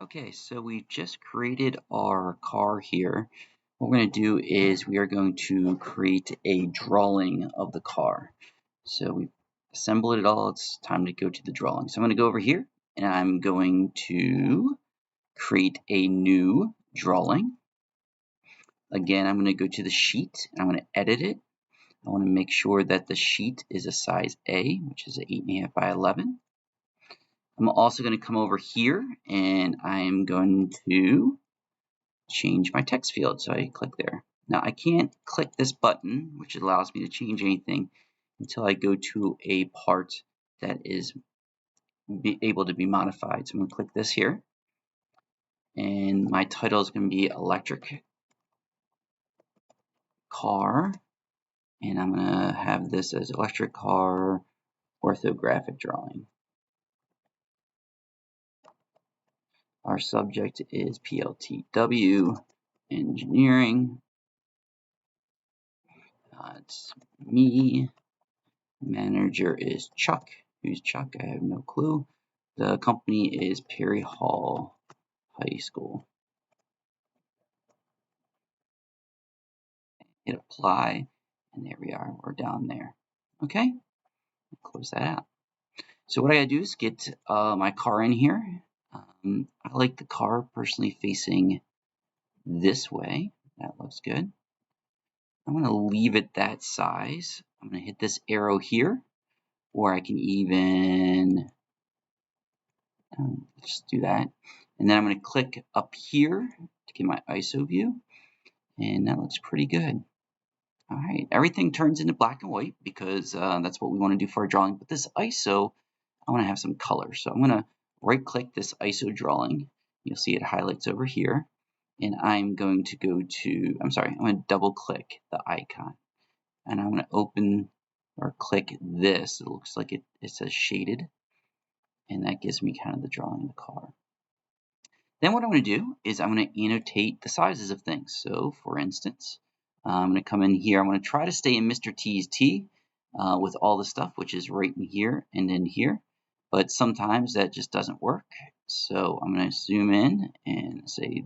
Okay, so we've just created our car here. What we're going to do is we are going to create a drawing of the car. So we've assembled it all. It's time to go to the drawing. So I'm going to go over here and I'm going to create a new drawing. Again, I'm going to go to the sheet and I'm going to edit it. I want to make sure that the sheet is a size A, which is 8.5 by 11. I'm also going to come over here and I'm going to change my text field. So I click there. Now I can't click this button, which allows me to change anything, until I go to a part that is able to be modified. So I'm going to click this here. And my title is going to be Electric Car. And I'm going to have this as Electric Car Orthographic Drawing. Our subject is PLTW Engineering. It's me. Manager is Chuck. Who's Chuck? I have no clue. The company is Perry Hall High School. Hit apply, and there we are. We're down there. Okay, close that out. So what I gotta do is get my car in here. I like the car personally facing this way. That looks good. I'm gonna leave it that size. I'm gonna hit this arrow here, or I can even just do that. And then I'm going to click up here to get my ISO view. And that looks pretty good. All right, everything turns into black and white because that's what we want to do for our drawing. But this ISO, I want to have some color. So I'm going to right click this ISO drawing. You'll see it highlights over here. And I'm going to go to, I'm going to double click the icon. And I'm going to open or click this. It looks like it says shaded. And that gives me kind of the drawing of the car. Then what I'm going to do is I'm going to annotate the sizes of things. So for instance, I'm going to come in here. I'm going to try to stay in Mr. T's T with all the stuff, which is right in here and in here. But sometimes that just doesn't work. So I'm going to zoom in and say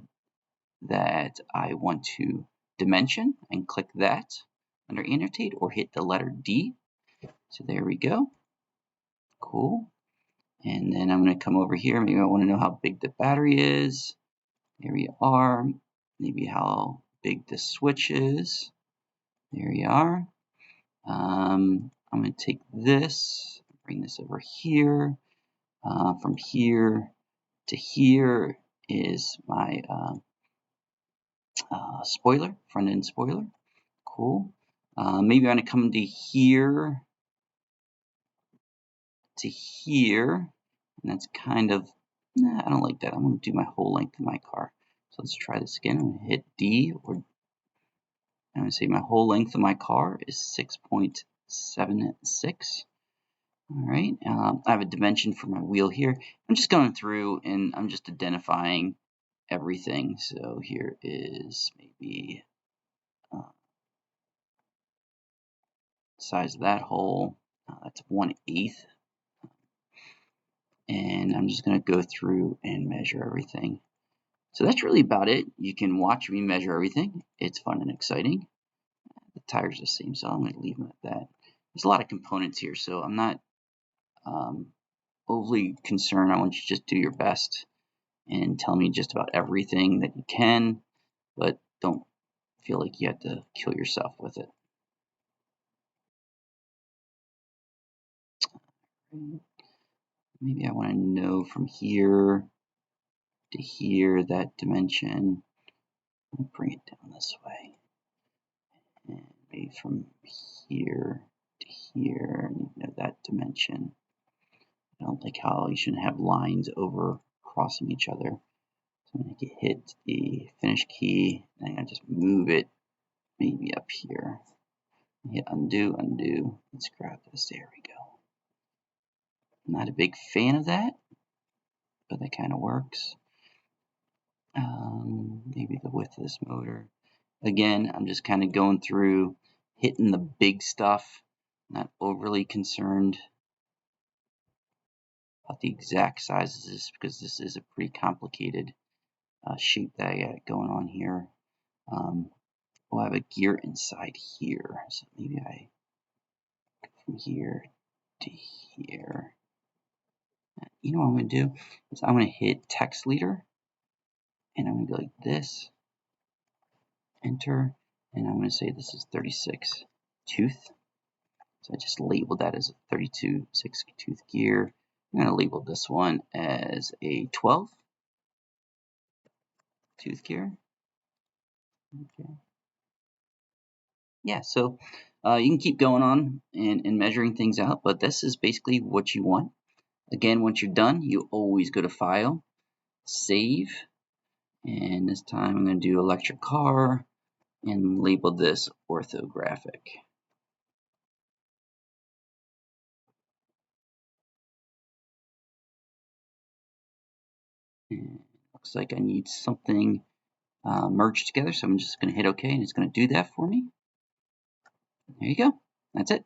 that I want to dimension and click that under annotate or hit the letter D. So there we go. Cool. And then I'm going to come over here. Maybe I want to know how big the battery is. There we are. Maybe how big the switch is. There we are. I'm going to take this, bring this over here. From here to here is my spoiler, front end spoiler. Cool. Maybe I'm going to come to here to here. And that's kind of, I don't like that. I'm going to do my whole length of my car. So let's try this again. I'm going to hit D, or I'm going to say my whole length of my car is 6.76. All right. I have a dimension for my wheel here. I'm just going through and I'm just identifying everything. So here is maybe size of that hole. That's 1/8. And I'm just going to go through and measure everything. So that's really about it. You can watch me measure everything. It's fun and exciting. The tire's the same, so I'm going to leave them at that. There's a lot of components here, so I'm not overly concerned. I want you to just do your best and tell me just about everything that you can, but don't feel like you have to kill yourself with it. Maybe I want to know from here to here that dimension. I'll bring it down this way. And maybe from here to here, I need to know that dimension. I don't like how you shouldn't have lines over crossing each other. So I'm going to hit the finish key, and I'm going to just move it maybe up here. Hit undo, undo. Let's grab this. There we go. Not a big fan of that, but that kind of works. Maybe the width of this motor. Again, I'm just kind of going through, hitting the big stuff, not overly concerned about the exact size of this because this is a pretty complicated shape that I got going on here. We'll have a gear inside here, so maybe I go from here to here. You know what I'm going to do is I'm going to hit text leader, and I'm going to go like this, enter, and I'm going to say this is 36 tooth. So I just labeled that as a 32 6-tooth gear. I'm going to label this one as a 12 tooth gear. Okay. Yeah, so you can keep going on and measuring things out, but this is basically what you want. Again, once you're done, you always go to File, Save, and this time I'm going to do electric car and label this orthographic. And looks like I need something merged together, so I'm just going to hit OK, and it's going to do that for me. There you go. That's it.